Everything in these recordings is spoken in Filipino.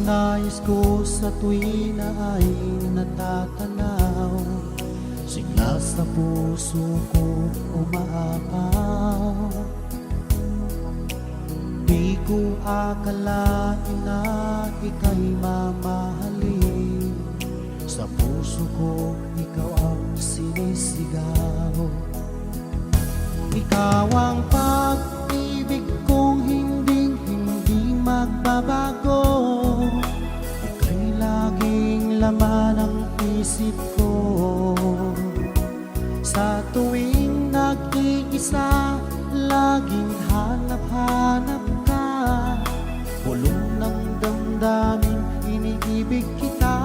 nais ko sa tuwi na ay natatanaw, sigla sa puso ko umaapaw. Di ko akalain na ika'y mamahalin, sa puso ko ikaw ang sinisigaw. Ikaw ang pag-ibig kong hindi magbabago, ika'y laging laman ng isip ko. Sa tuwing nag-iisa, laging hanap-hanap ka, bulong ng damdamin, iniibig kita.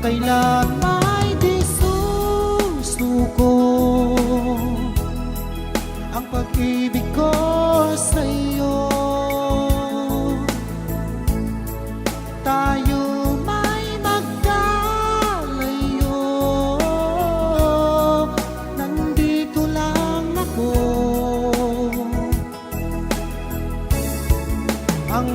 Kailan may di susuko ang pag-ibig ko sa iyo, tayo may magkalayo, nandito lang ako. Ang